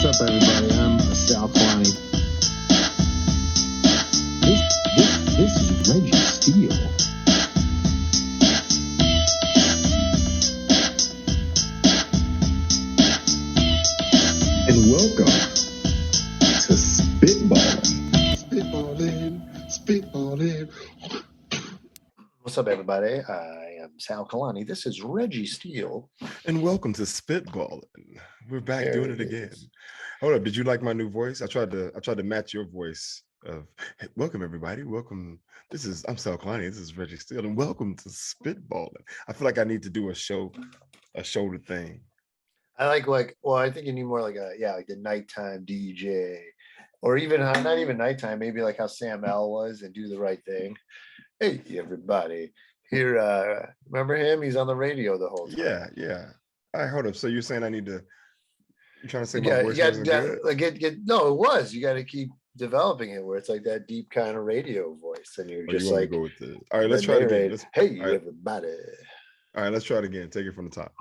up, everybody? I'm Sal Kalani. This is Reggie Steele. And welcome to Spitballin. Spitballin. What's up, everybody? I am Sal Kalani. This is Reggie Steele. And welcome to Spitballin. We're back doing it again. Hold up, did you like my new voice? I tried to match your voice of hey, welcome everybody. Welcome. I'm Sal Kalani. This is Reggie Steele, and welcome to Spitballin. I feel like I need to do a shoulder thing. I think you need more like the nighttime DJ, or even not even nighttime, maybe like how Sam L was and Do the Right Thing. Hey, everybody. Here, remember him? He's on the radio the whole time. Yeah. All right, hold up. So you're saying I need to, you're trying to say my voice wasn't good? No, it was. You got to keep developing it where it's like that deep kind of radio voice. And you're just like, go with the, all right, let's try it again. Everybody. All right, let's try it again. Take it from the top.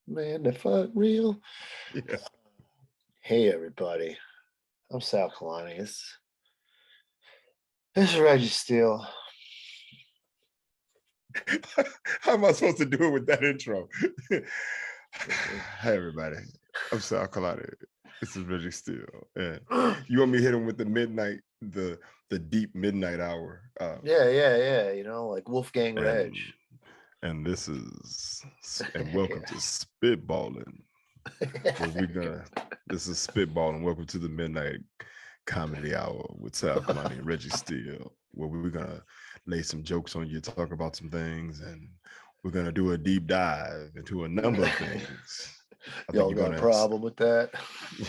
Man, the fuck real? Yeah. Hey, everybody. I'm Sal Kalani. This is Reggie Steele. How am I supposed to do it with that intro? Hey, everybody. I'm Sal Kalani. This is Reggie Steele. And you want me to hit him with the deep midnight hour? Yeah. You know, like Wolfgang Reg. And this is, and welcome to Spitballin. This is Spitballin. Welcome to the Midnight Comedy Hour with Sal Kalani and Reggie Steele, where we're gonna lay some jokes on you, talk about some things, and we're gonna do a deep dive into a number of things. Y'all got a problem with that?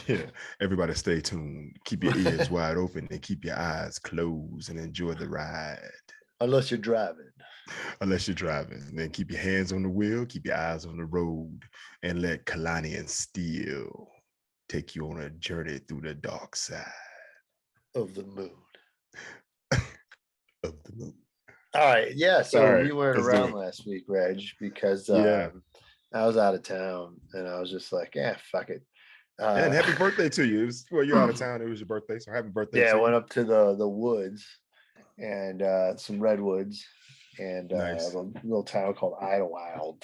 Yeah. Everybody stay tuned. Keep your ears wide open and keep your eyes closed and enjoy the ride. Unless you're driving. Then keep your hands on the wheel, keep your eyes on the road, and let Kalani and Steele take you on a journey through the dark side of the moon. All right, yeah. So we weren't around last week, Reg, because I was out of town, and I was just like, fuck it. And happy birthday to you. You're out of town. It was your birthday, so happy birthday. Yeah, I went up to the woods and some redwoods. And nice. A little town called Idlewild,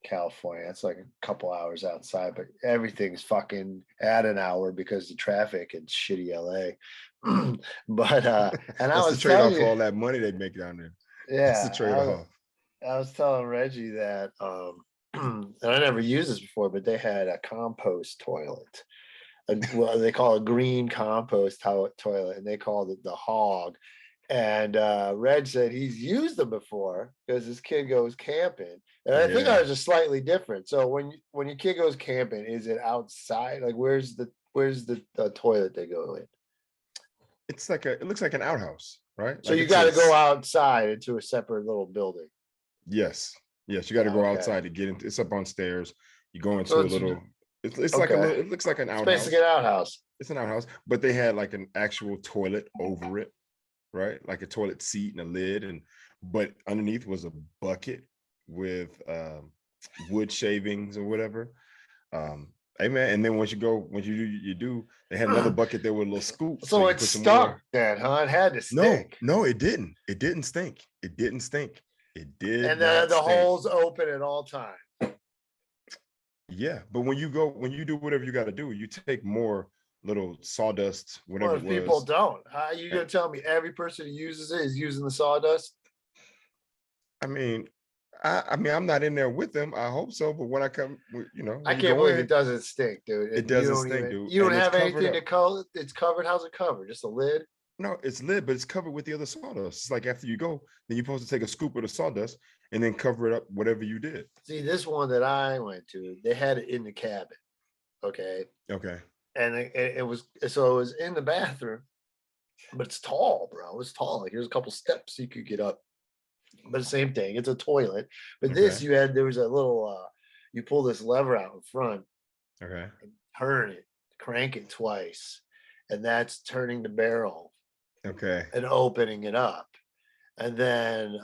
California. It's like a couple hours outside, but everything's fucking at an hour because of traffic and shitty LA. But and that's the trade-off for all that money they make down there. Yeah, that's the trade-off. I was telling Reggie that, and I never used this before, but they had a compost toilet. Well, they call it green compost toilet, and they called it the Hog. And Reg said he's used them before because his kid goes camping. And I think ours are slightly different. So when your kid goes camping, is it outside? Like where's the toilet they go in? It looks like an outhouse, right? So you got to go outside into a separate little building. Yes, you got to go outside to get into. It's up on stairs. You go into a little. It's like it looks like an outhouse. It's basically an outhouse. It's an outhouse, but they had like an actual toilet over it. Right, like a toilet seat and a lid, but underneath was a bucket with wood shavings or whatever. Hey man, and then once you do, they had another bucket there with a little scoop. So it stunk then, huh? It had to stink. No, it didn't. It didn't stink. It didn't stink. It did. And the holes open at all times. Yeah, but when you do whatever you got to do, you take more little sawdust, whatever it was. People don't. How are you gonna tell me every person who uses it is using the sawdust? I mean, I'm not in there with them. I hope so, but when I come, I can't believe it doesn't stink, dude. It doesn't stink, dude. You don't have anything to color. It's covered. How's it covered? Just a lid? No, it's lid, but it's covered with the other sawdust. It's like after you go, then you're supposed to take a scoop of the sawdust and then cover it up, whatever you did. See, this one that I went to, they had it in the cabin. Okay. And it was in the bathroom, but it's tall, bro. It's tall. Like there's a couple steps you could get up, but the same thing. It's a toilet. But there was a little. You pull this lever out in front. Okay. And turn it, crank it twice, and that's turning the barrel. Okay. And opening it up, and then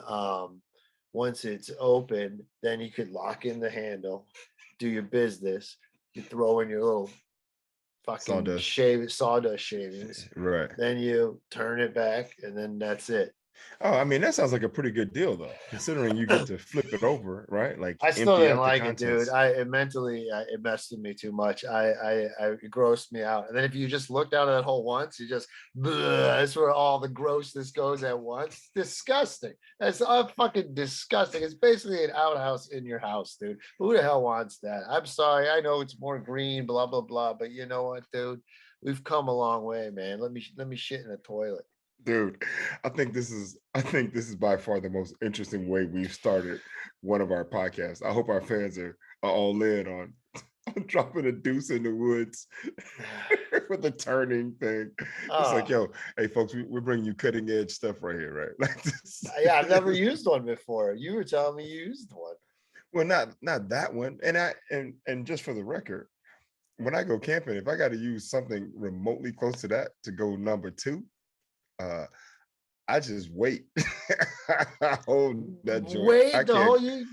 once it's open, then you could lock in the handle, do your business. You throw in your little fucking sawdust shavings. Right. Then you turn it back, and then that's it. Oh, I mean, that sounds like a pretty good deal, though, considering you get to flip it over, right? Like I still empty didn't out the like it, dude. contents. It messed with me too much. It grossed me out. And then if you just look down at that hole once, you just that's where all the grossness goes at once. It's disgusting. That's fucking disgusting. It's basically an outhouse in your house, dude. Who the hell wants that? I'm sorry. I know it's more green, blah blah blah. But you know what, dude? We've come a long way, man. Let me shit in a toilet. Dude, I think this is by far the most interesting way we've started one of our podcasts. I hope our fans are all in on dropping a deuce in the woods with the turning thing. It's like, yo, hey folks, we're bringing you cutting edge stuff right here, right? Like this. Yeah, I've never used one before. You were telling me you used one. Well, not that one. And just for the record, when I go camping, if I got to use something remotely close to that to go number 2, I just wait. I hold that joint. Wait, the whole you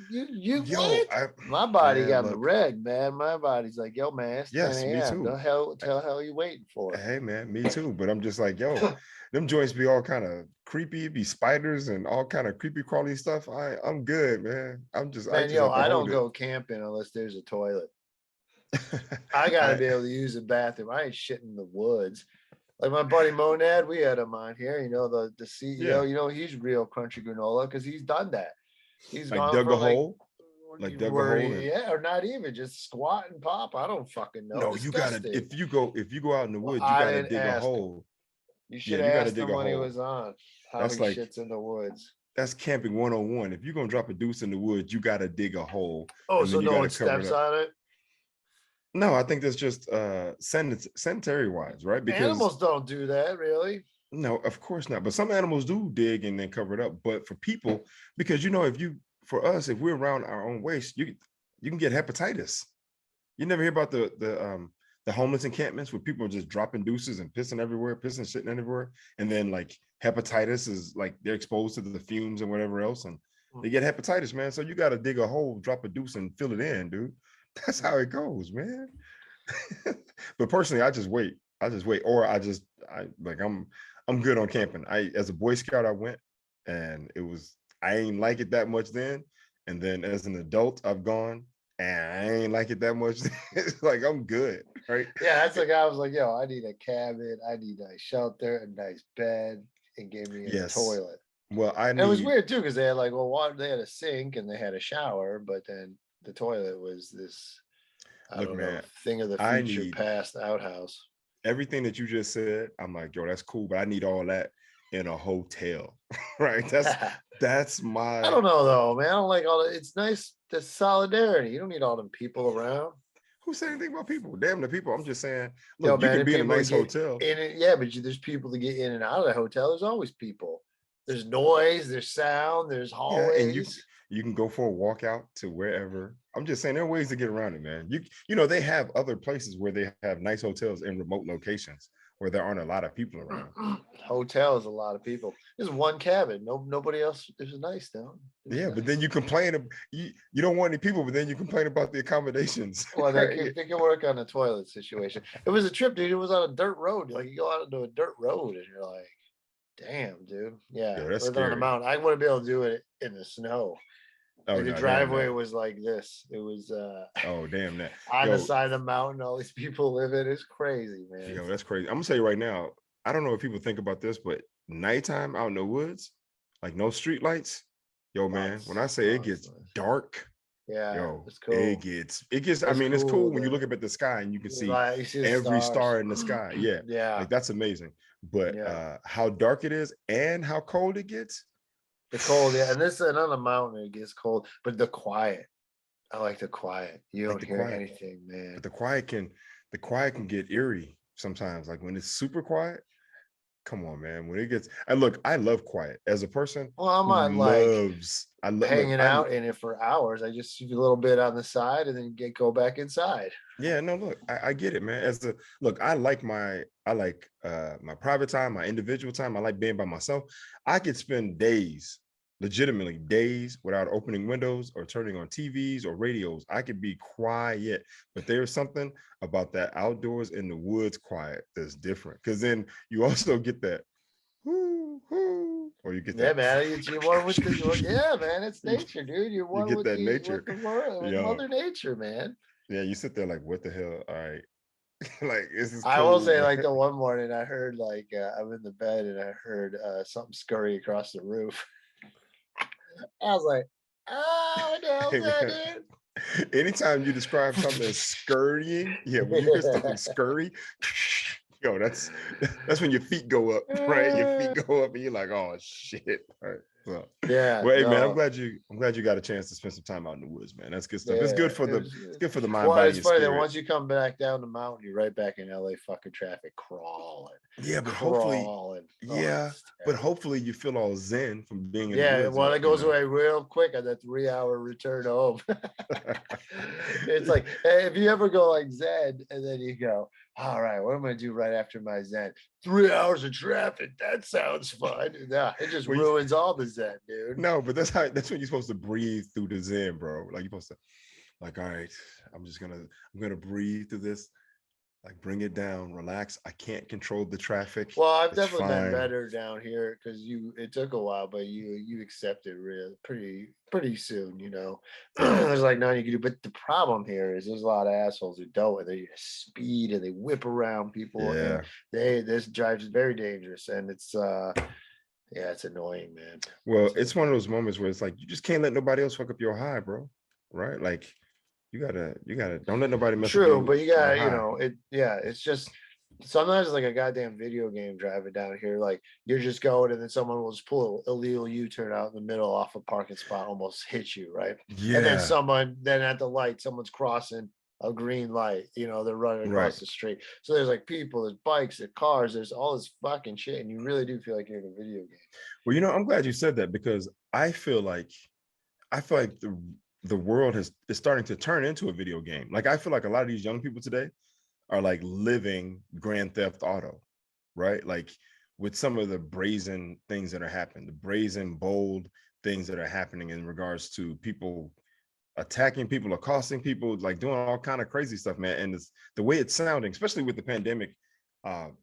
yo, my body got the reg, man. My body's like, yo, man, it's 10 me a.m. too. The hell are you waiting for? Hey man, me too. But I'm just like, yo, them joints be all kind of creepy, be spiders and all kind of creepy crawly stuff. I'm good, man. I just I don't go camping unless there's a toilet. I gotta be able to use a bathroom. I ain't shitting in the woods. Like my buddy Monad, we had him on here. You know the CEO. Yeah. You know he's real crunchy granola because he's done that. He's like dug a hole, like dug a hole. Yeah, or not even just squat and pop. I don't fucking know. No, you gotta. If you go out in the woods, you gotta dig a hole. You should have asked him when he was on how he shits in the woods. That's camping 101. If you're gonna drop a deuce in the woods, you gotta dig a hole. Oh, so no one steps on it. No, I think that's just sanitary wise, right? Because animals don't do that, really. No, of course not. But some animals do dig and then cover it up. But for people, because if we're around our own waste, you can get hepatitis. You never hear about the homeless encampments where people are just dropping deuces and pissing everywhere, shitting everywhere, and then like hepatitis is like they're exposed to the fumes and whatever else, and they get hepatitis, man. So you got to dig a hole, drop a deuce, and fill it in, dude. That's how it goes, man. But personally, I just wait, or I'm good on camping. As a Boy Scout, I went, and I ain't like it that much then. And then as an adult, I've gone, and I ain't like it that much. It's like I'm good, right? Yeah, that's like I was like, yo, I need a cabin, I need a shelter, a nice bed, and give me a toilet. Well, it was weird too because they had they had a sink and they had a shower, but then the toilet was this thing of the future past outhouse. Everything that you just said, I'm like, yo, that's cool, but I need all that in a hotel, right? That's my. I don't know though, man. I don't like all that. It's nice, the solidarity. You don't need all them people around. Who said anything about people? Damn the people. I'm just saying, look, you can be in a nice hotel. But there's people to get in and out of the hotel. There's always people. There's noise, there's sound, there's hallways. Yeah, and you can go for a walk out to wherever. I'm just saying there are ways to get around it, man. They have other places where they have nice hotels in remote locations where there aren't a lot of people around. Hotel is a lot of people. There's one cabin. Nobody else. It's nice though. But then you complain. You don't want any people, but then you complain about the accommodations. Well, they can work on the toilet situation. It was a trip, dude. It was on a dirt road. Like you go out into a dirt road, and you're like, "Damn, dude." Yeah, living on a mountain. I wouldn't be able to do it in the snow. The driveway was like this. It was oh damn that on the side of the mountain. All these people live in. It's crazy, man. Yo, that's crazy. I'm gonna tell you right now. I don't know if people think about this, but nighttime out in the woods, like no street lights. Yo, man, when I say it gets dark, it's cool. It gets. I mean, it's cool when you look up at the sky and you can see every star in the sky. Yeah, like that's amazing. But how dark it is and how cold it gets. The cold, and this on the mountain it gets cold, but the quiet. I like the quiet. You don't hear anything, man. But the quiet can get eerie sometimes. Like when it's super quiet. Come on, man. When it gets, and look, I love quiet as a person. Well, I'm not hanging out in it for hours. I just do a little bit on the side and then go back inside. Yeah, no, look, I get it, man. I like my private time, my individual time. I like being by myself. I could spend days legitimately days without opening windows or turning on TVs or radios. I could be quiet, but there's something about that outdoors in the woods quiet that's different. Because then you also get that, whoo, whoo, or you get Yeah, that, man. You're one with the yeah, man. It's nature, dude. You're you one get that with nature. the world, with Yo, Mother Nature, man. yeah, you sit there like, what the hell? All right. Like, this is I will cool, say, but like the one morning, I heard like I'm in the bed and I heard something scurry across the roof. I was like, "Oh, what the hell's hey, man, that, anytime you describe something as scurrying, yeah, when you hear something dude?" scurry, yo, that's when your feet go up, right? Your feet go up and you're like, oh shit. All right. So, Yeah, well, hey man, no, I'm glad you got a chance to spend some time out in the woods, man. That's good stuff. It's yeah. good for it's good for the mind, Well, body, it's and funny that spirit. once you come back down the mountain, you're right back in LA fucking traffic, crawling, Yeah, but hopefully, crawling. Oh, yeah, it's but terrible. hopefully you feel all zen from being in the Yeah, woods, well, and it goes away real quick on that 3 hour return home. It's like if you ever go like Zen and then you go, all right, what am I gonna do right after my Zen? 3 hours of traffic. That sounds fun. Nah, it just well, ruins all the Zen, dude. no, but that's when you're supposed to breathe through the zen, bro. Like you're supposed to, like, all right, I'm gonna breathe through this, like bring it down, relax. I can't control the traffic. Well, I've It's definitely been fine. better down here because it took a while, but you accepted real pretty soon, you know. There's like nothing you can do. But the problem here is there's a lot of assholes who don't, and they just speed and they whip around people, and Yeah. this drives is very dangerous, and it's yeah, it's annoying, man. Well, It's it's one of those moments where it's like you just can't let nobody else fuck up your high, bro. Right? Like you gotta don't let nobody mess up true, but you your got high. yeah, it's just sometimes like a goddamn video game driving down here. Like you're just going, and then someone will just pull a illegal U-turn out in the middle off a parking spot, almost hit you, right? And then Yeah, then at the light, someone's crossing a green light, they're running right. across the street. So there's like people, there's bikes, there's cars, there's all this fucking shit, and you really do feel like you're in a video game. Well, I'm glad you said that because I feel like the world is starting to turn into a video game. Like I feel like a lot of these young people today are like living Grand Theft Auto, right? Like with some of the brazen things that are happening, the brazen, bold things that are happening in regards to people attacking people, accosting people, like doing all kind of crazy stuff, man. And it's the way it's sounding, especially with the pandemic,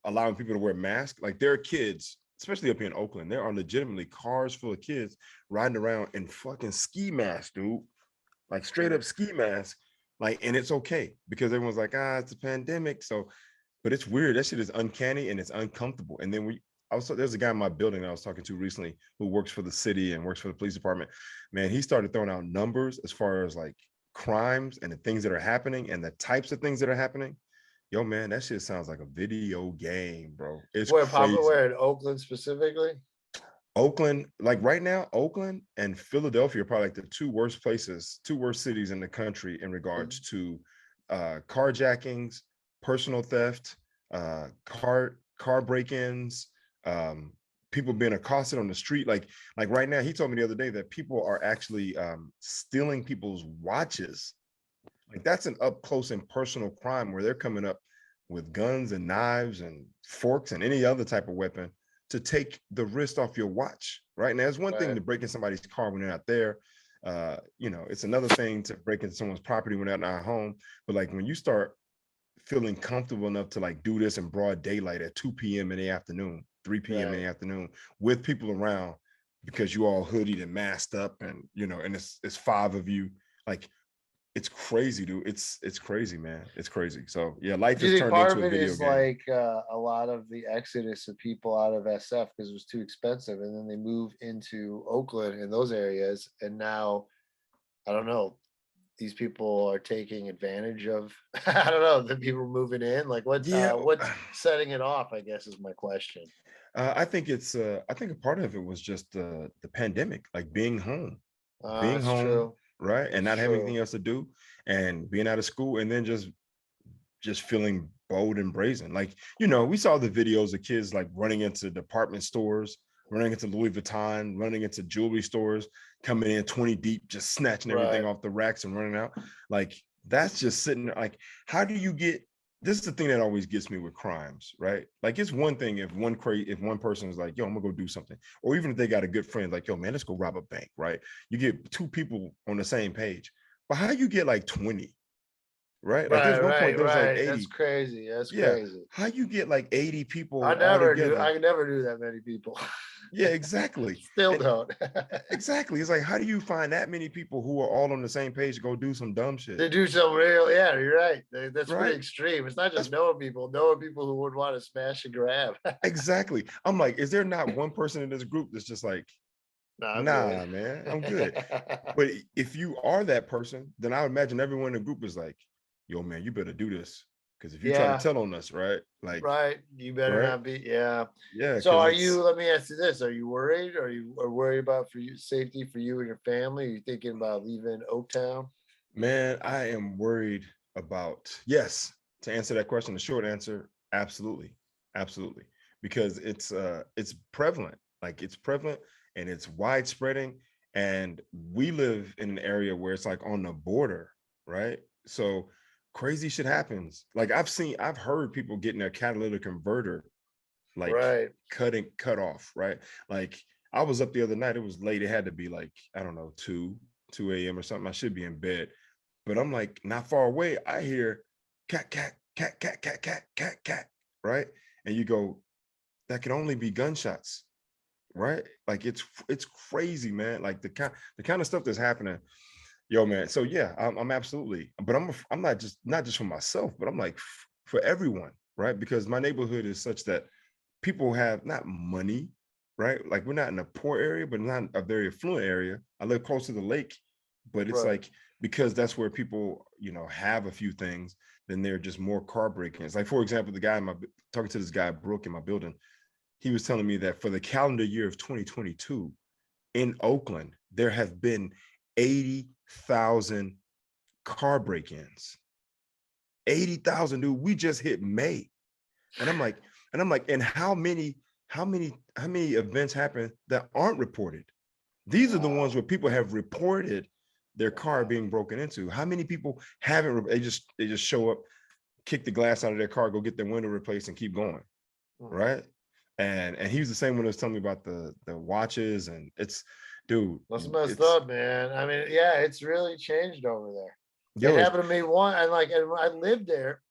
allowing people to wear masks. Like there are kids, especially up here in Oakland, there are legitimately cars full of kids riding around in fucking ski masks, dude. Like straight up ski masks. Like, and it's okay because everyone's like, it's a pandemic. So, but it's weird. That shit is uncanny and it's uncomfortable. And then there's a guy in my building I was talking to recently who works for the city and works for the police department. Man, he started throwing out numbers as far as like crimes and the things that are happening and the types of things that are happening. Yo, man, that shit sounds like a video game, bro. It's crazy. Where in Oakland specifically? Oakland, like right now, Oakland and Philadelphia are probably like the two worst cities in the country in regards to carjackings, personal theft, car break-ins, people being accosted on the street. Like right now, he told me the other day that people are actually stealing people's watches. Like that's an up close and personal crime where they're coming up with guns and knives and forks and any other type of weapon to take the wrist off your watch. Right now, it's one thing Right. to break in somebody's car when they're not there. It's another thing to break into someone's property when they're not home. But like when you start feeling comfortable enough to like do this in broad daylight at 2 p.m. in the afternoon, 3 p.m. in the afternoon with people around because you all hoodied and masked up and and it's five of you, like it's crazy, dude. It's crazy, man. It's crazy. So yeah, life Do has you think turned part into of a it video is game. like a lot of the exodus of people out of SF because it was too expensive, and then they move into Oakland and those areas, and now I don't know. These people are taking advantage of. I don't know the people moving in. Like Yeah, what's setting it off? I guess is my question. I think I think a part of it was just the pandemic, like being It's home, true. right, and It's not having anything true. else to do, and being out of school, and then just feeling bold and brazen. Like, we saw the videos of kids like running into department stores, running into Louis Vuitton, running into jewelry stores, coming in 20 deep, just snatching everything Right. off the racks and running out. Like, that's just sitting there. Like, how do you get this is the thing that always gets me with crimes, right? Like it's one thing if one person is like, yo, I'm gonna go do something, or even if they got a good friend, like, yo, man, let's go rob a bank, right? You get two people on the same page, but how you get like 20, right? Like there's one point there's like That's 80. crazy. That's Yeah, crazy. how you get like 80 I people all never do. together? I never do that many people. Yeah, exactly. Still And don't. exactly, it's like, how do you find that many people who are all on the same page to go do some dumb shit, They do some real, yeah, you're right. That's pretty right? extreme. It's not just That's knowing people who would want to smash and grab. exactly. I'm like, is there not one person in this group that's just like, No, I'm nah, good. man, I'm good. But if you are that person, then I would imagine everyone in the group is like, yo, man, you better do this. Because if you try to Yeah, tell on us, right? Like, right. You better right? not be. Yeah. Yeah, So because are you? it's, Let me ask you this: are you worried? Are worried about for you safety for you and your family? Are you thinking about leaving Oaktown? man, I am worried about, yes, to answer that question, the short answer, absolutely. Absolutely. Because it's prevalent. Like it's prevalent and it's widespreading. And we live in an area where it's like on the border, right? So crazy shit happens. Like I've heard people getting their catalytic converter like Right. cut off, right? Like I was up the other night, it was late, it had to be like, I don't know, 2 a.m. or something. I should be in bed. But I'm like, not far away, I hear cat, cat, cat, cat, cat, cat, cat, cat, right? And you go, that can only be gunshots, right? Like it's crazy, man. Like the kind of stuff that's happening, yo, man. So yeah, I'm absolutely, but I'm not just for myself, but I'm like for everyone, right? Because my neighborhood is such that people have not money, right? Like we're not in a poor area, but not a very affluent area. I live close to the lake, but it's Right. like because that's where people, have a few things, then there are just more car break-ins. Like for example, the guy talking to this guy Brooke in my building, he was telling me that for the calendar year of 2022 in Oakland, there have been 80,000 car break-ins. 80,000, dude. We just hit May. And I'm like, and how many events happen that aren't reported? These are the ones where people have reported their car being broken into. How many people haven't? They just show up, kick the glass out of their car, go get their window replaced, and keep going, right? And he was the same one that was telling me about the watches, and it's, dude, That's messed it's up, man. I mean, yeah, it's really changed over there. It yo, it's happened to me one, and I lived there.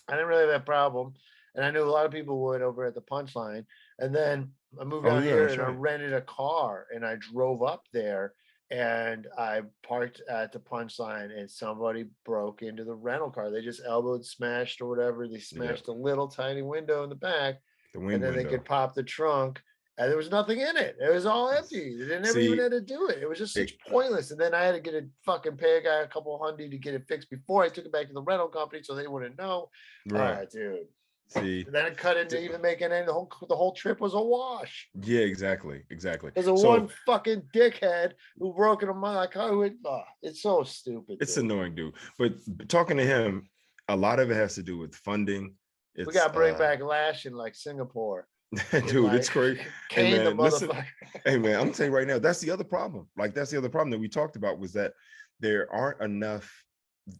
I didn't really have that problem, and I knew a lot of people would over at the Punchline. And then I moved oh down yeah, here, that's and I right. rented a car, and I drove up there, and I parked at the Punchline, and somebody broke into the rental car. They just elbowed, smashed, or whatever. They Yeah, smashed a little tiny window in the back, the and wing then they window. could pop the trunk, and there was nothing in it. It was all empty. They never even See, had to do it. It was just it, such pointless. And then I had to get a fucking pay a guy a couple hundred to get it fixed before I took it back to the rental company so they wouldn't know. right. Dude. See, And then it cut into even making it. The whole trip was a wash. yeah, exactly. There's a one So fucking dickhead who broke into my car. It's so stupid, it's dude. annoying, dude. But talking to him, a lot of it has to do with funding. We It's gotta bring back Lash in like Singapore and dude, like it's crazy. Hey cane the man, listen. motherfucker. Hey man, I'm telling you right now, that's the other problem. Like that's the other problem that we talked about was that there aren't enough,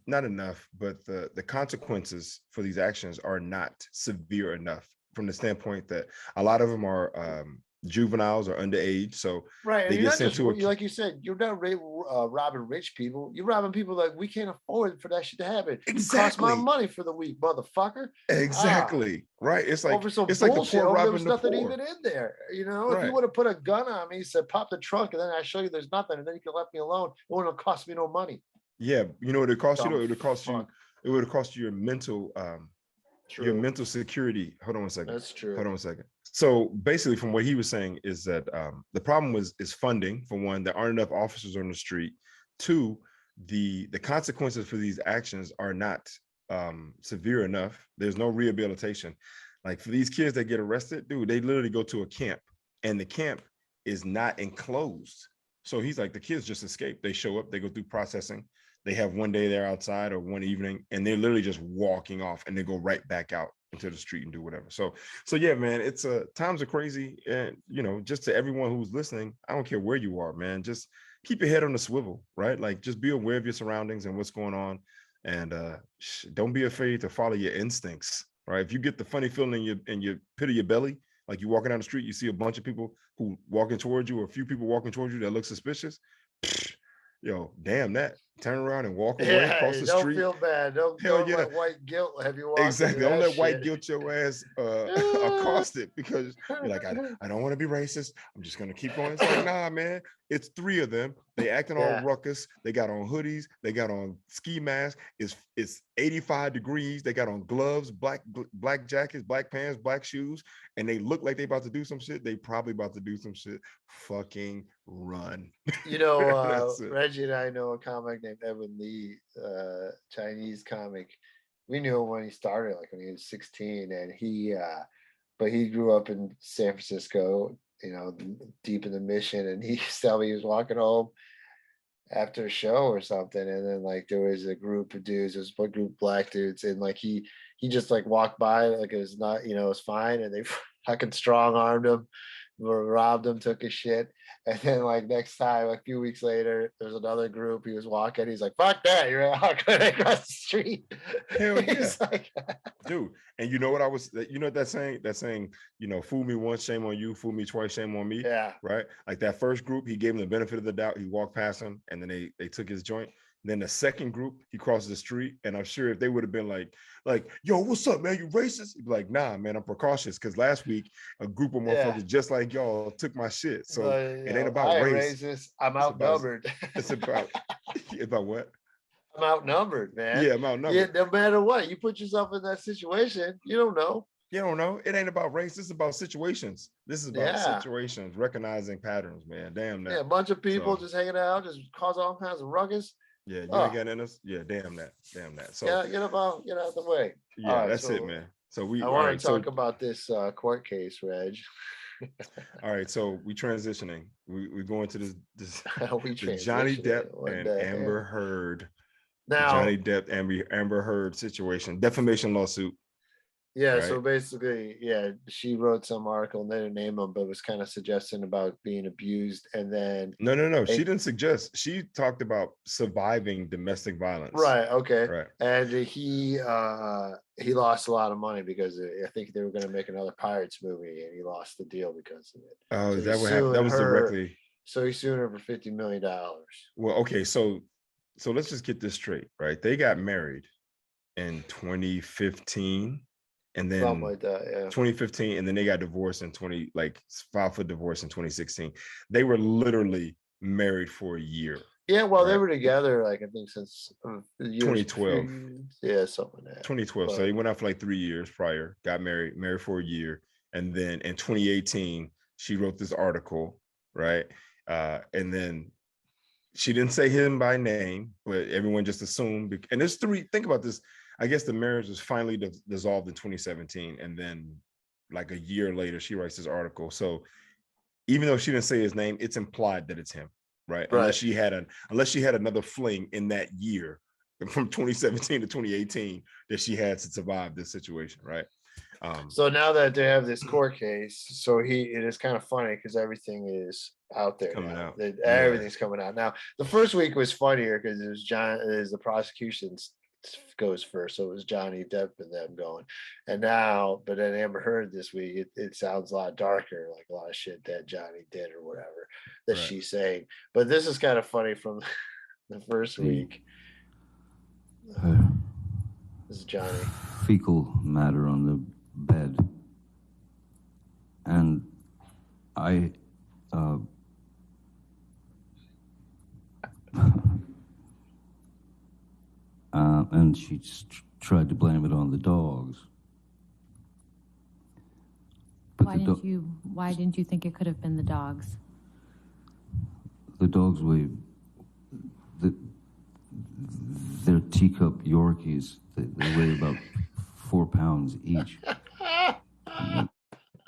not enough, but the consequences for these actions are not severe enough from the standpoint that a lot of them are juveniles or underage, so Right, and they you're get not sent just to a like you said, you're not robbing rich people. You're robbing people like we can't afford for that shit to happen. You cost my exactly, money for the week, motherfucker. Ah, exactly, right. It's like over some it's like the bullshit. poor Over there robbing was the nothing poor, even in there. If you right? would have put a gun on me, said pop the trunk, and then I show you there's nothing, and then you can left me alone. It wouldn't have cost me no money. Yeah, you know what it cost you? Dumb Though? It would cost you. fuck. It would have cost you your True. mental security. Hold on one second. That's true. Hold on a second. So basically, from what he was saying is that the problem is funding. For one, there aren't enough officers on the street. Two, the consequences for these actions are not severe enough. There's no rehabilitation. Like for these kids that get arrested, dude, they literally go to a camp, and the camp is not enclosed. So he's like, the kids just escape. They show up, they go through processing. They have one day there outside or one evening, and they're literally just walking off, and they go right back out into the street and do whatever. So yeah, man, it's times are crazy, and just to everyone who's listening, I don't care where you are, man, just keep your head on the swivel, right? Like just be aware of your surroundings and what's going on. And don't be afraid to follow your instincts, right? If you get the funny feeling in your pit of your belly, like you're walking down the street, you see a bunch of people who walking towards you, or a few people walking towards you that look suspicious, yo, damn that. Turn around and walk away across the don't street. feel bad. Hell Don't yeah. let white guilt have you walk into Exactly. Don't that let white shit. guilt your ass accosted, because you're like, I don't want to be racist. I'm just gonna keep going. It's like, nah, man. It's 3 of them. They acting all ruckus. They got on hoodies. They got on ski masks. It's 85 degrees. They got on gloves, black jackets, black pants, black shoes, and they look like they about to do some shit. They probably about to do some shit. Fucking run. You know, That's it. Reggie and I know a comic named Evan Lee, Chinese comic. We knew him when he started, like when he was 16, and but he grew up in San Francisco, you know, deep in the Mission, and he used to tell me he was walking home after a show or something, and then like there was a group of dudes, there was one group of black dudes, and like he just like walked by like it was not, you know, it was fine, and they fucking strong armed him, robbed him, took his shit. And then like next time, like a few weeks later, there's another group. He was walking. He's like, "Fuck that! You're walking across the street." Hell yeah, like, dude. And you know what you know that saying, you know, fool me once, shame on you. Fool me twice, shame on me. yeah, right. Like that first group, he gave him the benefit of the doubt. He walked past him, and then they took his joint. Then the second group, he crosses the street, and I'm sure if they would have been like, yo, what's up, man? You racist? He'd be like, nah, man, I'm precautious, because last week a group of motherfuckers just like y'all took my shit. So it ain't about race. Racist. I'm outnumbered. It's about what? I'm outnumbered, man. Yeah, I'm outnumbered. Yeah, no matter what, you put yourself in that situation, you don't know. You don't know. It ain't about race. This is about situations. This is about situations, recognizing patterns, man. Damn that. Yeah, a bunch of people just hanging out, just cause all kinds of ruckus. Yeah, you ain't got in us. Yeah, damn that. So get out the way. Yeah, that's it, man. So I want to talk about this court case, Reg. All right, so we transitioning. We going to this the Johnny Depp and Amber Heard. Now, Johnny Depp Amber Heard situation, defamation lawsuit. Yeah, right? So basically, she wrote some article and they didn't name him, but it was kind of suggesting about being abused. And then no, she didn't suggest. She talked about surviving domestic violence. Right. Okay. Right. And he lost a lot of money because I think they were going to make another Pirates movie, and he lost the deal because of it. Oh, is that what happened? That was directly. So he sued her for $50 million. Well, okay, so let's just get this straight, right? They got married in 2015. And then something like that, 2015, and then they got divorced in filed for divorce in 2016. They were literally married for a year. Yeah, well, right? They were together, like I think since 2012. Yeah, something like that. 2012. But, so they went out for like 3 years prior, got married for a year, and then in 2018 she wrote this article, right? And then she didn't say him by name, but everyone just assumed. And there's 3. Think about this. I guess the marriage was finally dissolved in 2017. And then like a year later, she writes this article. So even though she didn't say his name, it's implied that it's him, right? Unless she had another fling in that year from 2017 to 2018 that she had to survive this situation, right? So now that they have this court case, so it is kind of funny because everything is out there coming out. Everything's coming out now. The first week was funnier because it was the prosecution's goes first, so it was Johnny Depp and them going, and now, but then Amber Heard this week, it sounds a lot darker, like a lot of shit that Johnny did or whatever that she's saying. But this is kind of funny from the first week. This is Johnny. Fecal matter on the bed, and I and she tried to blame it on the dogs. But why didn't you think it could have been the dogs? The dogs they're teacup Yorkies. They weigh about 4 pounds each.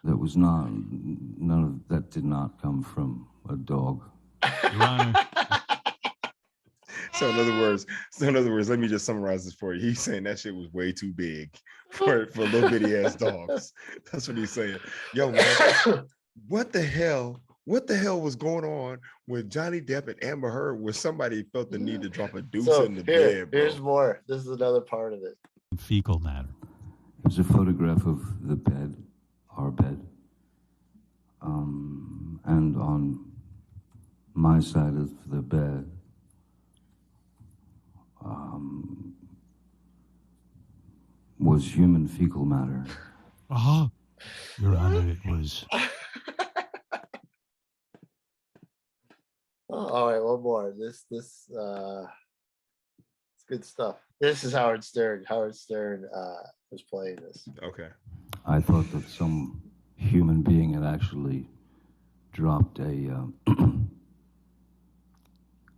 That was none of that did not come from a dog. So in other words, let me just summarize this for you. He's saying that shit was way too big for little bitty ass dogs. That's what he's saying. Yo, man, what the hell what the hell was going on with Johnny Depp and Amber Heard where somebody felt the need to drop a deuce So in the bed, bro? here's more. This is another part of it. Fecal matter. There's a photograph of the bed, our bed, and on my side of the bed, was human fecal matter. Your Honor, it was. All right, one more. This it's good stuff. This is Howard Stern. Howard Stern was playing this. Okay. I thought that some human being had actually dropped a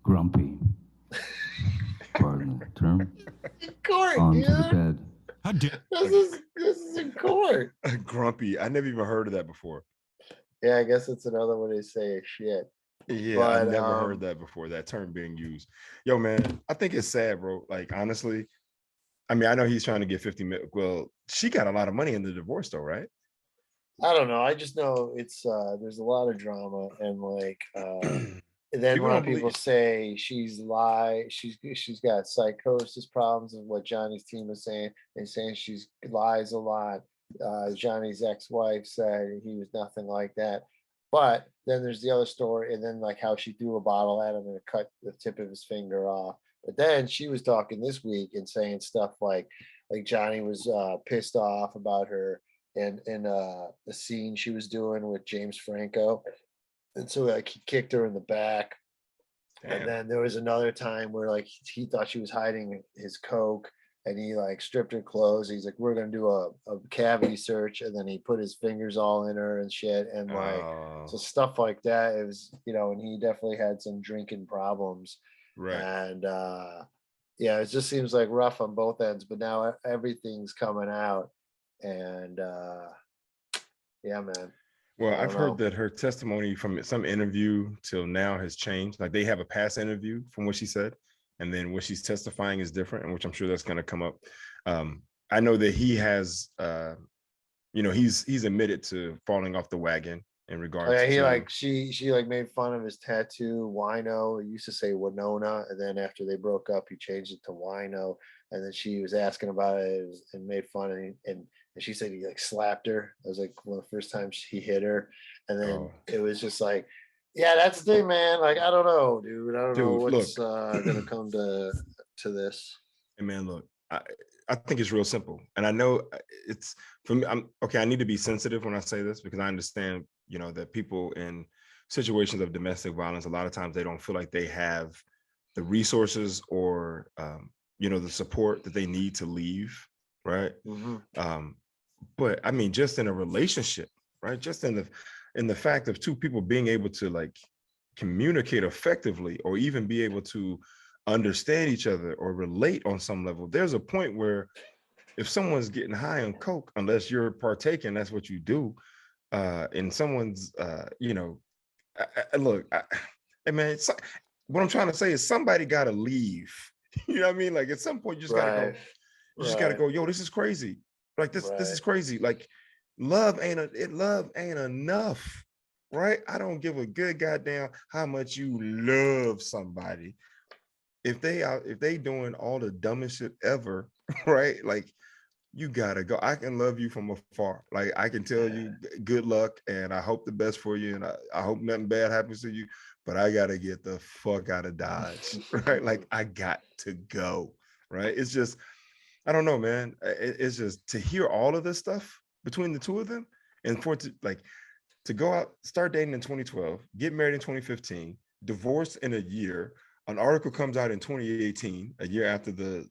grumpy, pardon the term, In court, onto the dude. bed. How dare This is in court. Grumpy. I never even heard of that before. Yeah, I guess it's another way to say shit. Yeah, I But, never heard that before, that term being used. Yo, man, I think it's sad, bro. Like, honestly, I mean, I know he's trying to get 50 million. Well, she got a lot of money in the divorce, though, right? I don't know. I just know it's there's a lot of drama and like and then People a lot of don't people believe- say she's got psychosis problems is what Johnny's team is saying. They're saying she's lies a lot. Johnny's ex-wife said he was nothing like that. But then there's the other story, and then like how she threw a bottle at him and cut the tip of his finger off. But then she was talking this week and saying stuff like Johnny was pissed off about her and the scene she was doing with James Franco. And so like he kicked her in the back. Damn. And then there was another time where like he thought she was hiding his coke and he like stripped her clothes. He's like, we're gonna do a cavity search, and then he put his fingers all in her and shit. And like so stuff like that. It was, and he definitely had some drinking problems. right. And yeah, it just seems like rough on both ends, but now everything's coming out. And yeah, man. Well, I I've don't heard know. that her testimony from some interview till now has changed. Like they have a past interview from what she said, and then what she's testifying is different, and which I'm sure that's going to come up. I know that he has, he's admitted to falling off the wagon in regards Oh, yeah, he to like she like made fun of his tattoo, Wino. He used to say Winona, and then after they broke up, he changed it to Wino. And then she was asking about it and made fun, and she said he like slapped her. It was like one of the first times he hit her, and then it was just like, yeah, that's the thing, man. Like I don't know, dude. I don't know what's gonna come to this. And man, look, I think it's real simple, and I know it's for me. I need to be sensitive when I say this because I understand, that people in situations of domestic violence, a lot of times they don't feel like they have the resources or the support that they need to leave, right? Mm-hmm. But I mean, just in a relationship, right? Just in the fact of two people being able to like communicate effectively, or even be able to understand each other or relate on some level. There's a point where if someone's getting high on coke, unless you're partaking, that's what you do. And someone's, look, hey man, what I'm trying to say is somebody got to leave. You know what I mean? Like at some point, you just got to go. You just got to go. Yo, this is crazy. Like this is crazy. Like love ain't enough, right? I don't give a good goddamn how much you love somebody. If they doing all the dumbest shit ever, right? Like you gotta go. I can love you from afar. Like I can tell you good luck and I hope the best for you, and I hope nothing bad happens to you, but I gotta get the fuck out of Dodge, right? Like I got to go, right? It's just, I don't know, man. It's just to hear all of this stuff between the two of them, and for it to go out, start dating in 2012, get married in 2015, divorced in a year. An article comes out in 2018, a year after the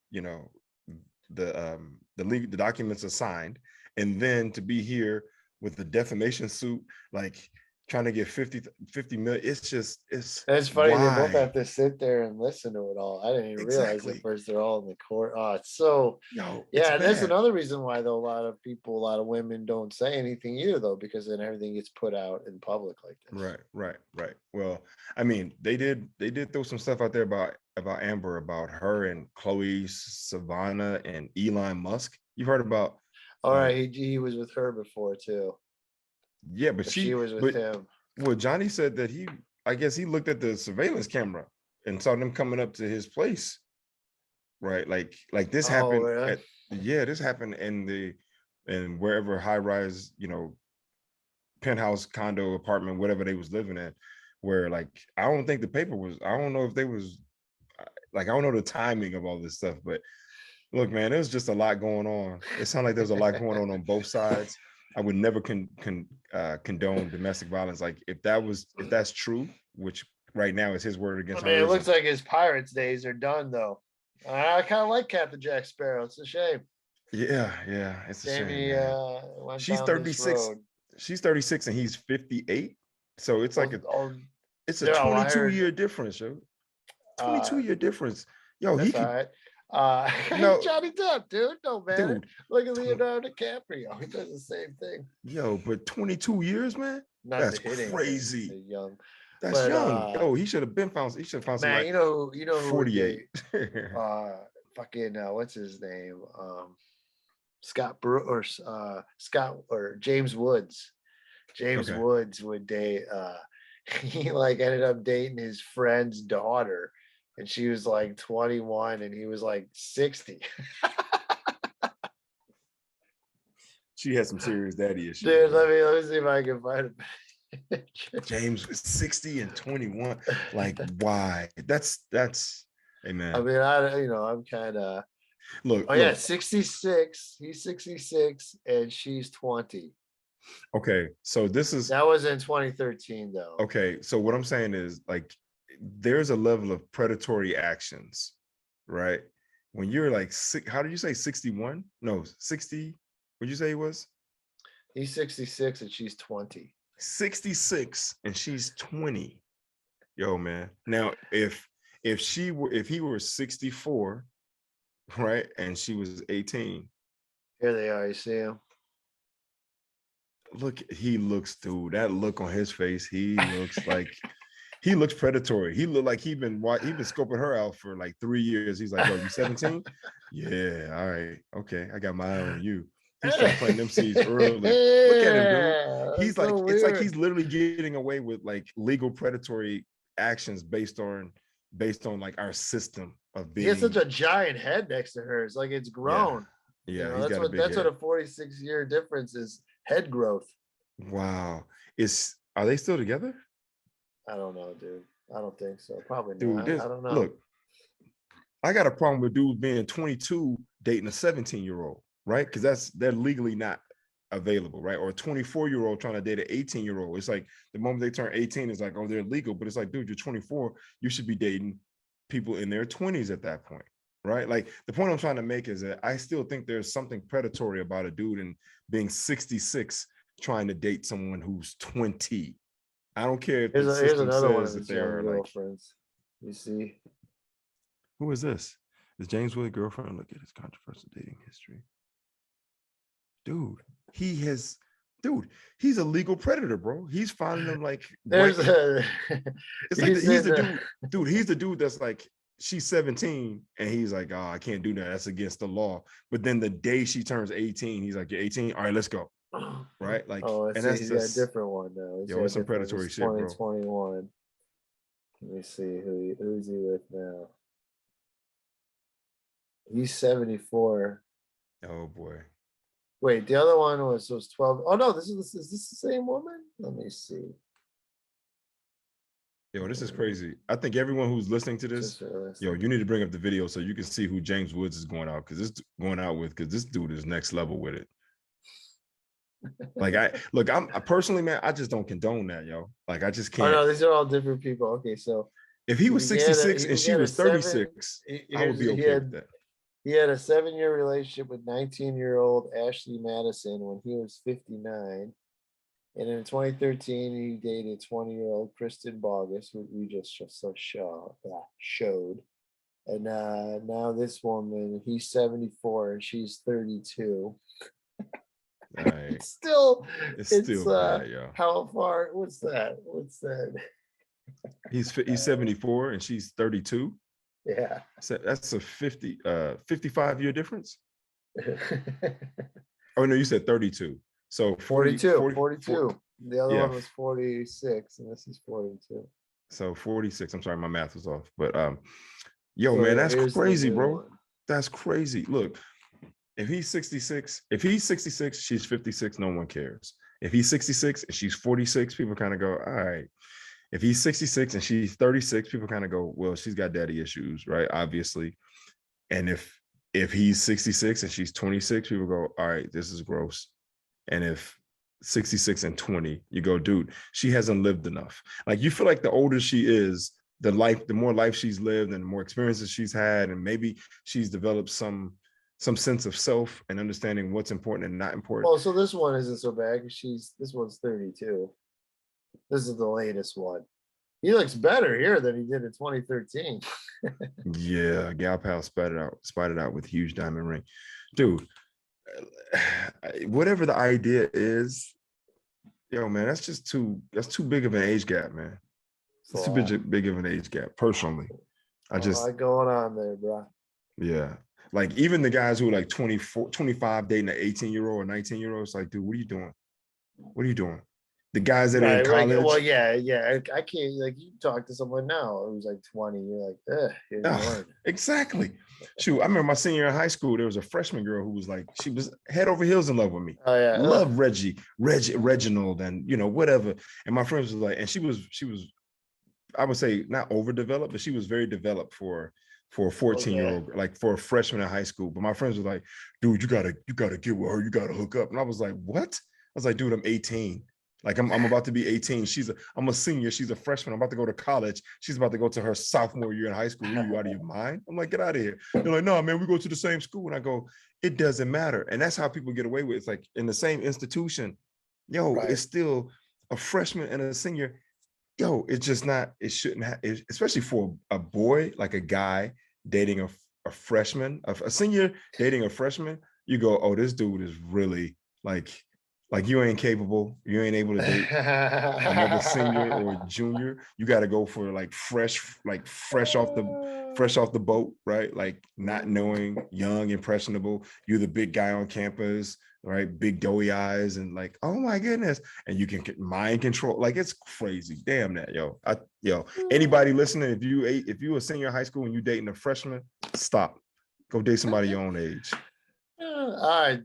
documents are signed, and then to be here with the defamation suit, like trying to get 50 million. It's funny. why? They both have to sit there and listen to it all. I didn't even realize at first they're all in the court. Oh, it's so yeah. And that's another reason why though a lot of women don't say anything either though, because then everything gets put out in public like this. Right. Well, I mean, they did throw some stuff out there about Amber, about her and Chloe Savannah and Elon Musk. You've heard about? All right, he was with her before too. Yeah, but she was with him. Well, Johnny said that I guess he looked at the surveillance camera and saw them coming up to his place, right? Like this Oh, happened really? this happened in wherever high rise, penthouse, condo, apartment, whatever they was living at, where like I don't think the paper was. I don't know if they was like I don't know the timing of all this stuff, but look, man, there's just a lot going on. It sounded like there's a lot going on both sides. I would never condone domestic violence. Like if that's true, which right now is his word I against mean, it hers. looks like his Pirates days are done, though. I kind of like Captain Jack Sparrow. It's a shame. Yeah, it's a Shame shame, he man. went She's down this 36. road. She's 36 and he's 58. So it's like it's a I 22-year difference, yo. 22-year difference. Yo, that's he could all right. no, Johnny Depp, dude. No man. dude. Look at Leonardo DiCaprio. He does the same thing. Yo, but 22 years, man. Not That's the hitting, crazy. the young. That's But, young. Yo, he should have found Man, somebody. you know who would 48. date, fucking what's his name? Scott or James Woods. James Okay. Woods would date. He like ended up dating his friend's daughter, and she was like 21, and he was like 60. She had some serious daddy issues. Dude, let me see if I can find a picture. James was 60 and 21. Like, why? That's hey man. I mean, I'm kind of. Look. Oh yeah, 66. He's 66, and she's 20. Okay, so that was in 2013, though. Okay, so what I'm saying is like there's a level of predatory actions, right? When you're like how did you say 61? No, 60. What'd you say he was? He's 66 and she's 20. 66 and she's 20. Yo, man. Now, if he were 64, right, and she was 18. Here they are. You see him? Look, he looks, dude. That look on his face, he looks like he looks predatory. He looked like he been scoping her out for like 3 years. He's like, "Yo, you 17? Yeah, all right, okay. I got my eye on you." He's trying to plant them seeds early. Look at him, dude. He's like, so it's like he's literally getting away with like legal predatory actions based on like our system of being. He has such a giant head next to hers, like it's grown. Yeah, that's what a 46-year difference is. Head growth. Wow. Are they still together? I don't know, dude. I don't think so. Probably dude, not. I don't know. Look, I got a problem with dudes being 22 dating a 17-year-old, right? Because they're legally not available, right? Or a 24-year-old trying to date an 18-year-old. It's like the moment they turn 18, it's like, oh, they're legal. But it's like, dude, you're 24. You should be dating people in their 20s at that point. Right. Like the point I'm trying to make is that I still think there's something predatory about a dude and being 66 trying to date someone who's 20. I don't care if here's another one of that his young girlfriends. You see, who is this? Is James Woods' girlfriend? Look at his controversial dating history. Dude, he's a legal predator, bro. He's finding them like it's like he's the dude. Dude, he's the dude that's like, she's 17 and he's like, oh, I can't do that. That's against the law. But then the day she turns 18, he's like, you're 18. All right, let's go. Right? Like, and that's he's got a different one though. Yo, it's some predatory shit, bro. 2021. Let me see who's he with now. He's 74. Oh boy. Wait, the other one was 12. Oh no, is this the same woman? Let me see. Yo, this is crazy. I think everyone who's listening to this, yo, you need to bring up the video so you can see who James Woods is going out because this dude is next level with it. Like I'm personally, man, I just don't condone that, yo. Like I just can't. Oh no, these are all different people. Okay, so if he was 66 and she was 36, I would be okay with that. He had a 7-year relationship with 19-year-old Ashley Madison when he was 59. And in 2013, he dated 20-year-old Kristen Bogus, who we just showed. And now this woman, he's 74 and she's 32. Right. It's still bad, yo. How far? What's that? He's 74 and she's 32. Yeah. So that's a 55-year difference. Oh no, you said 32. So 42. The other Yeah. one was 46, and this is 42. So 46. I'm sorry, my math was off. But yo, So, man, yeah, that's here's the crazy, new bro. one. That's crazy. Look, if he's 66, she's 56, no one cares. If he's 66 and she's 46, people kind of go, all right. If he's 66 and she's 36, people kind of go, well, she's got daddy issues, right? Obviously. And if he's 66 and she's 26, people go, all right, this is gross. And if 66 and 20, you go, dude, she hasn't lived enough. Like, you feel like the older she is, the more life she's lived and the more experiences she's had, and maybe she's developed some sense of self and understanding what's important and not important. Well, so this one isn't so bad because this one's 32. This is the latest one. He looks better here than he did in 2013. Yeah, gal pal spotted out with huge diamond ring. Dude, whatever the idea is, yo, man, that's too big of an age gap, man. It's too big of an age gap. Personally, I A lot going on there, bro. yeah. Like, even the guys who are like 24, 25 dating an 18-year-old or 19-year-old, it's like, dude, what are you doing? What are you doing? The guys that are in college. Like, well, yeah. I can't, like, you talk to someone now who's like 20, you're like, you're annoying. Exactly. Shoot, I remember my senior in high school, there was a freshman girl who was like, she was head over heels in love with me. Oh, yeah. Love Reginald, and whatever. And my friends was like, and she was, I would say not overdeveloped, but she was very developed for a 14-year-old, like for a freshman in high school. But my friends were like, dude, you gotta get with her, you gotta hook up. And I was like, what? I was like, dude, I'm 18. Like, I'm about to be 18. I'm a senior. She's a freshman. I'm about to go to college. She's about to go to her sophomore year in high school. Are you out of your mind? I'm like, get out of here. They're like, no, man, we go to the same school. And I go, it doesn't matter. And that's how people get away with it. It's like, in the same institution, yo, It's still a freshman and a senior. Yo, it's just not, it shouldn't have, especially for a boy, like a guy dating a freshman, a senior dating a freshman, you go, oh, this dude is really like you ain't capable. You ain't able to date another senior or junior. You got to go for like fresh off the boat, right? Like, not knowing, young, impressionable. You're the big guy on campus, right? Big doughy eyes, and like, oh my goodness. And you can mind control. Like, it's crazy. Damn that, yo. Anybody listening, if you a senior in high school and you dating a freshman, stop. Go date somebody your own age. All right.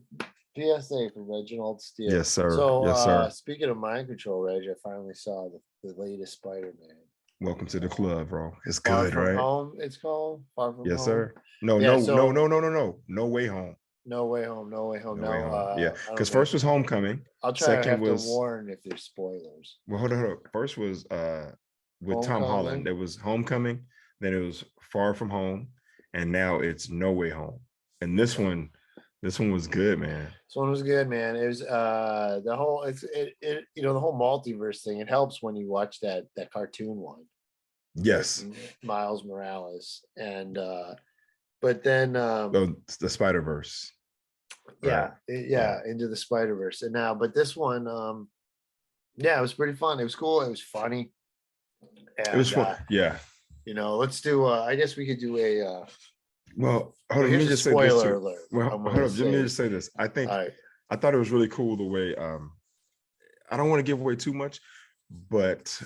PSA for Reginald Steele. Yes, sir. So, yes, sir. Speaking of mind control, Reggie, I finally saw the latest Spider-Man. Welcome to the club, bro. It's Far good, From right? Home, it's called Far From Home. Yes, sir. No. No way home. No Way Home. No Way Home. No way home. Yeah, because I first was Homecoming. I'll try Second to was warn if there's spoilers. Well, hold on. First was with Tom Homecoming. Holland. There was Homecoming, then it was Far From Home, and now it's No Way Home. And this one was good, man. This one was good, man. It was the whole the whole multiverse thing. It helps when you watch that cartoon one. Yes. Miles Morales. And but then the Spider-Verse. Yeah, Into the Spider-Verse. And now, but this one, it was pretty fun. It was cool. It was funny. And, it was fun. Let's do. I guess we could do a. Well, hold on. Let me just say this. Alert. Well, hold on. Let me just say this. I think I thought it was really cool the way. I don't want to give away too much, but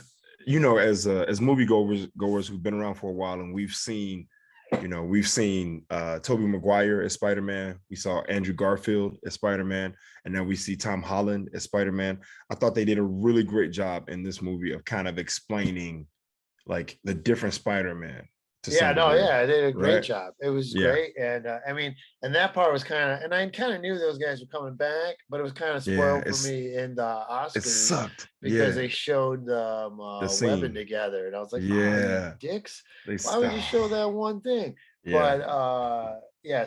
as moviegoers who've been around for a while, and we've seen Tobey Maguire as Spider-Man. We saw Andrew Garfield as Spider-Man, and now we see Tom Holland as Spider-Man. I thought they did a really great job in this movie of kind of explaining like the different Spider-Man. They did a great job. It was great. And and that part was and I kind of knew those guys were coming back, but it was kind of spoiled for me in the Oscars. It sucked because they showed them webbing together, and I was like, dicks. Why would you show that one thing? But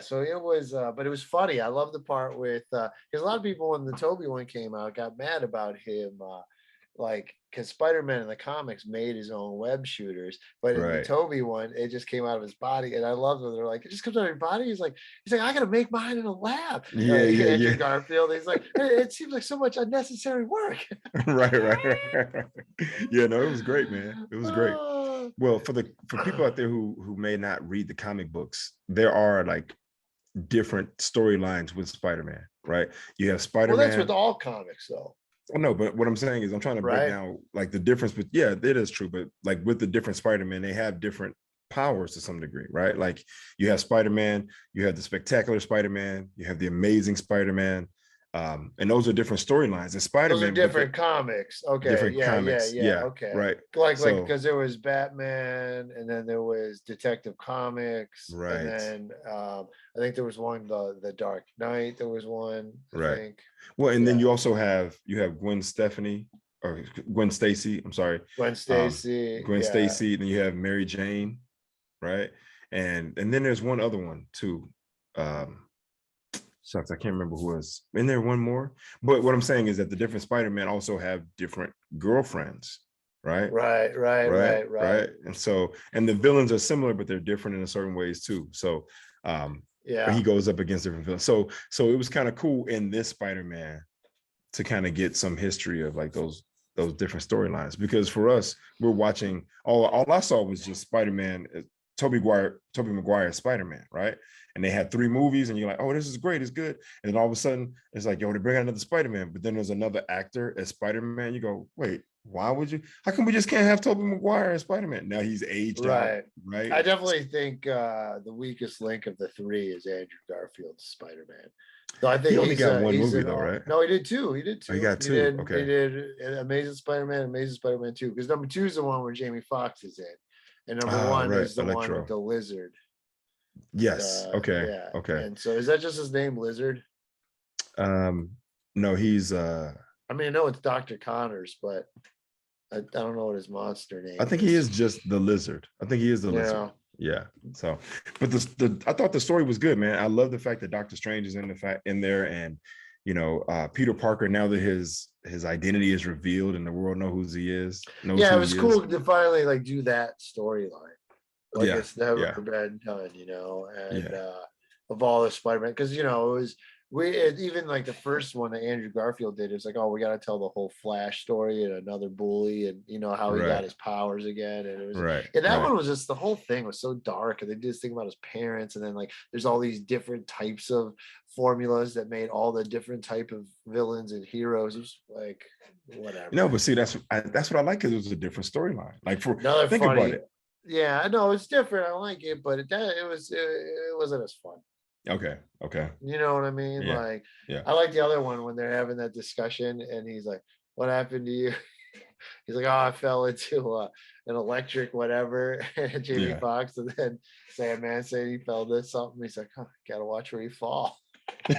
so it was but it was funny. I love the part with because a lot of people when the Toby one came out got mad about him because Spider-Man in the comics made his own web shooters, but in the Toby one, it just came out of his body. And I love that they're like, it just comes out of your body. He's like, I gotta make mine in a lab. Andrew Garfield. He's like, it seems like so much unnecessary work. right. Yeah, no, it was great, man. It was great. Well, for people out there who may not read the comic books, there are like different storylines with Spider-Man, right? You have Spider-Man. Well, that's with all comics, though. No, but what I'm saying is I'm trying to break Right. down like the difference. But yeah, it is true. But like with the different Spider-Man, they have different powers to some degree, right? Like you have Spider-Man, you have the Spectacular Spider-Man, you have the Amazing Spider-Man, and those are different storylines. And Those are Spider-Man, but different comics. Okay. different Yeah. comics. Yeah. Yeah, Okay. right. Like So because there was Batman, and then there was Detective Comics, and right, then I think there was one the Dark Knight. There was one. I right. think. Well, and then Yeah. you also have Gwen Stefani or Gwen Stacy. I'm sorry, Gwen Stacy. Gwen Yeah. Stacy. Then you have Mary Jane, right? And then there's one other one too. Shucks, I can't remember who was in there. One more, but what I'm saying is that the different Spider-Man also have different girlfriends, right? Right. Right. Right, Right. Right. right. And so, and the villains are similar, but they're different in certain ways too. So, Yeah. he goes up against different villains. So it was kind of cool in this Spider-Man to kind of get some history of like those different storylines, because for us, we're watching all I saw was just Spider-Man, Tobey Maguire Spider-Man, right? And they had 3 movies, and you're like, oh, this is great, it's good. And then all of a sudden, it's like, yo, they bring out another Spider-Man, but then there's another actor as Spider-Man. You go, wait, why would you? How come we just can't have Tobey Maguire as Spider-Man? Now he's aged out, right? I definitely think the weakest link of the 3 is Andrew Garfield's Spider-Man. So I think He only he's got one he's movie an though, right? No, he did 2. He did 2. Oh, he got 2. Okay. He did Amazing Spider-Man 2, because number 2 is the one where Jamie Foxx is in, and number 1 right, is the one Electro. with the lizard. Yes. Okay. Yeah. Okay. And so is that just his name, Lizard? No, he's I mean, I know it's Dr. Connors, but I don't know what his monster name I think he is just the Lizard. I think he is the Lizard. Yeah. So, but I thought the story was good, man. I love the fact that Doctor Strange is in there, and Peter Parker, now that his identity is revealed and the world knows who he is. It was cool to finally like do that storyline. Like it's never been done, and of all the Spider-Man, because it was even like the first one that Andrew Garfield did, it's like, oh, we got to tell the whole Flash story and another bully, and how he got his powers again, and it was one was just, the whole thing was so dark, and they did this thing about his parents, and then like there's all these different types of formulas that made all the different type of villains and heroes. It was like whatever. But see, that's what I like, because it was a different storyline. Like think funny, about it. Yeah, I know it's different. I like it, but it wasn't as fun. Okay. You know what I mean? Yeah. I like the other one when they're having that discussion, and he's like, "What happened to you?" He's like, "Oh, I fell into an electric whatever." And Jamie Foxx, and then Sandman saying he fell into something. He's like, "Oh, gotta watch where you fall." Yeah,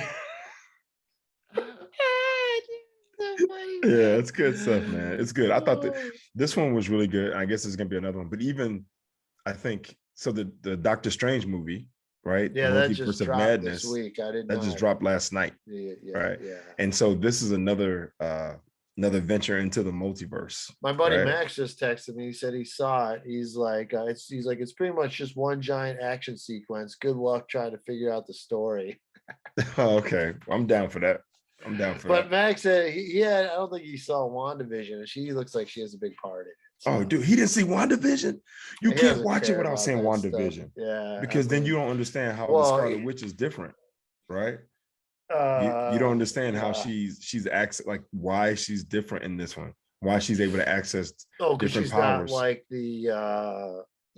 it's good stuff, man. It's good. I thought that this one was really good. I guess there's gonna be another one, but even I think so. The Doctor Strange movie, right? Yeah, that just dropped this week. That just dropped last night. Yeah, right. Yeah. And so this is another venture into the multiverse. My buddy Max just texted me. He said he saw it. He's like, it's pretty much just one giant action sequence. Good luck trying to figure out the story. Okay, I'm down for that. But Max said, I don't think he saw WandaVision, and she looks like she has a big part in it. So. Oh, dude, he didn't see WandaVision? You can't watch it without seeing WandaVision. Yeah. Because then you don't understand how the Scarlet Witch is different, right? You don't understand how she's like why she's different in this one. Why she's able to access different powers.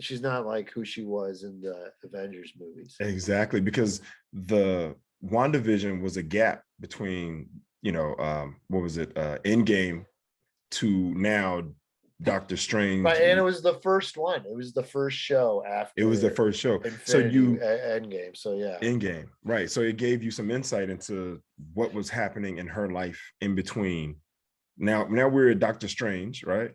She's not like who she was in the Avengers movies. Exactly, because the WandaVision was a gap between, what was it, Endgame to now Doctor Strange. Right, and it was the first one. It was the first show after. It was the first show. Endgame. So yeah. Endgame, right. So it gave you some insight into what was happening in her life in between. Now we're at Doctor Strange, right?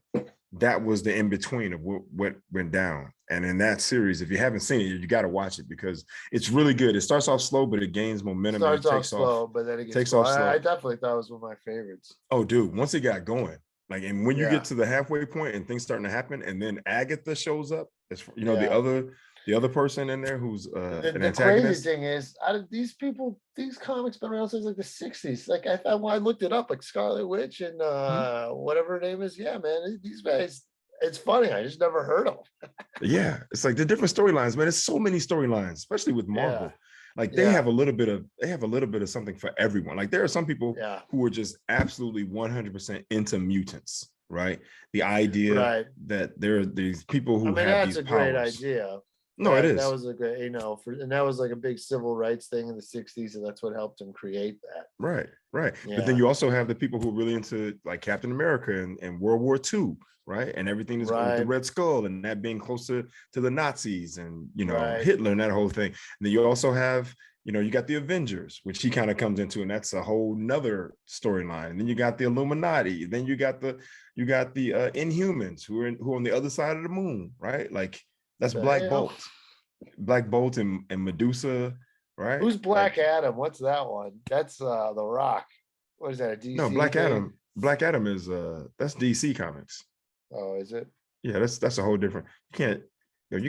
That was the in-between of what went down. And in that series, if you haven't seen it, you got to watch it, because it's really good. It starts off slow, but it gains momentum. Starts off slow, but then it takes off slow. I definitely thought it was one of my favorites. Oh, dude, once it got going, like, and when you get to the halfway point and things starting to happen, and then Agatha shows up, as the other person in there who's an antagonist. The crazy thing is, these comics been around since like the 60s. Like I looked it up, like Scarlet Witch and whatever her name is. Yeah, man, these guys. It's funny. I just never heard of them. Yeah, it's like the different storylines, man. It's so many storylines, especially with Marvel. Like they Yeah. have a little bit of something for everyone. Like there are some people Yeah. who are just absolutely 100% into mutants, right? The idea Right. that there are these people who I mean, have that's these a great powers. idea. No, it That is. was a great, and that was like a big civil rights thing in the 60s, and that's what helped him create that. Right. But Yeah. then you also have the people who are really into like Captain America and World War II, right? And everything is with the Right. Red Skull and that being closer to the Nazis and Right. Hitler and that whole thing. And then you also have, you got the Avengers, which he kind of comes into, and that's a whole nother storyline. And then you got the Illuminati. Then you got the Inhumans who are on the other side of the moon, right? Like that's Black Bolt and Medusa, right? Who's Black Like, Adam? What's that one? That's The Rock. What is that? A DC? no, Black thing? Adam. Black Adam is that's DC Comics. Oh, is it? Yeah, that's a whole different. You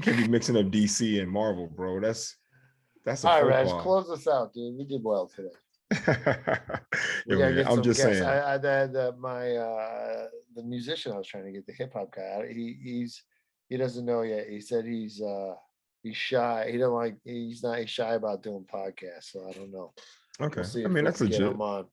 can't be mixing up DC and Marvel, bro. That's a All right, Reg, football. close us out, dude. We did well today. We Yo, gotta man, get I'm some just guests. saying. The musician I was trying to get, the hip hop guy. He doesn't know yet. He said he's shy. He's shy about doing podcasts. So I don't know. Okay, We'll see I if mean we that's can get legit. him on.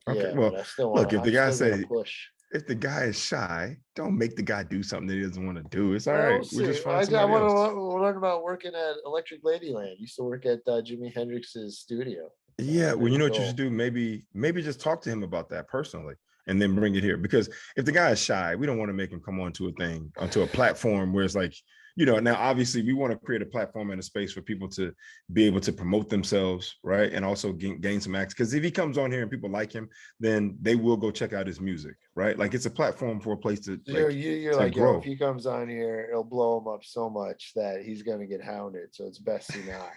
Okay, Yeah, well, but I still look, if the guy say push, if the guy is shy, don't make the guy do something that he doesn't want to do. It's all right. We'll just find I somebody want else. to learn about working at Electric Ladyland. Used to work at Jimi Hendrix's studio. Yeah, well, you know what you cool. should do? Maybe just talk to him about that personally and then bring it here. Because if the guy is shy, we don't want to make him come onto a platform where it's like, now obviously we want to create a platform and a space for people to be able to promote themselves, right? And also gain some access. Because if he comes on here and people like him, then they will go check out his music, right? Like it's a platform for a place to you're to like, grow. yo, if he comes on here, it'll blow him up so much that he's gonna get hounded. So it's best he not.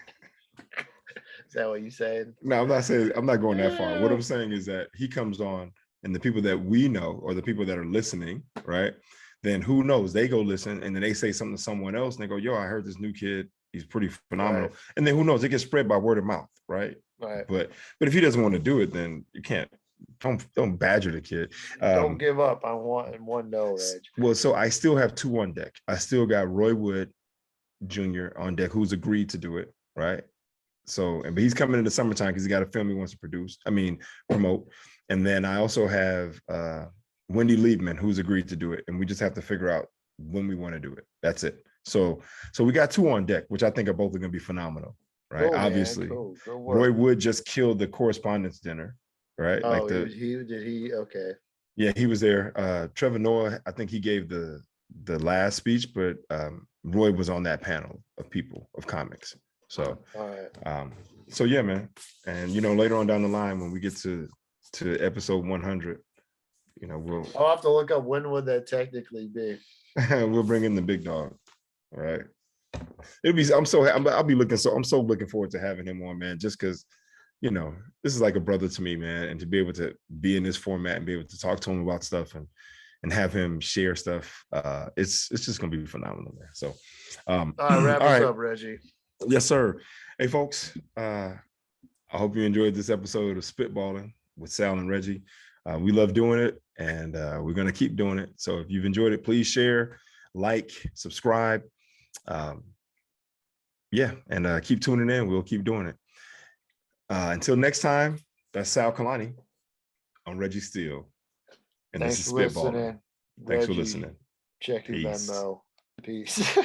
Is that what you saying? No, I'm not going that far. What I'm saying is that he comes on and the people that we know or the people that are listening, right? Then who knows? They go listen and then they say something to someone else and they go, yo, I heard this new kid. He's pretty phenomenal. Right. And then who knows? It gets spread by word of mouth, right? Right. But if he doesn't want to do it, then you can't. Don't badger the kid. Don't give up on one no, Reg. Well, so I still have two on deck. I still got Roy Wood Jr. on deck who's agreed to do it, right? So, but he's coming in the summertime because he got a film he wants to promote. And then I also have Wendy Liebman who's agreed to do it. And we just have to figure out when we want to do it. That's it. So we got two on deck, which I think are both going to be phenomenal, right? Cool, obviously, cool. Roy Wood just killed the correspondence dinner, right? Oh, did he? Okay. Yeah, he was there. Trevor Noah, I think he gave the last speech, but Roy was on that panel of people of comics. So, all right. So yeah, man. And later on down the line when we get to episode 100, I'll have to look up when would that technically be. we'll bring in the big dog. All right. I'm so looking forward to having him on, man, just because this is like a brother to me, man, and to be able to be in this format and be able to talk to him about stuff and have him share stuff, it's just gonna be phenomenal, man. So all right, wrap us up, Reggie. Yes, sir. Hey, folks, I hope you enjoyed this episode of Spitballin with Sal and Reggie. We love doing it, and we're going to keep doing it. So if you've enjoyed it, please share, like, subscribe. And keep tuning in. We'll keep doing it. Until next time, that's Sal Kalani. I'm Reggie Steele. And Thanks this is for Spitballin. listening. Thanks for Reggie, listening. Check your Peace. Venmo. Peace.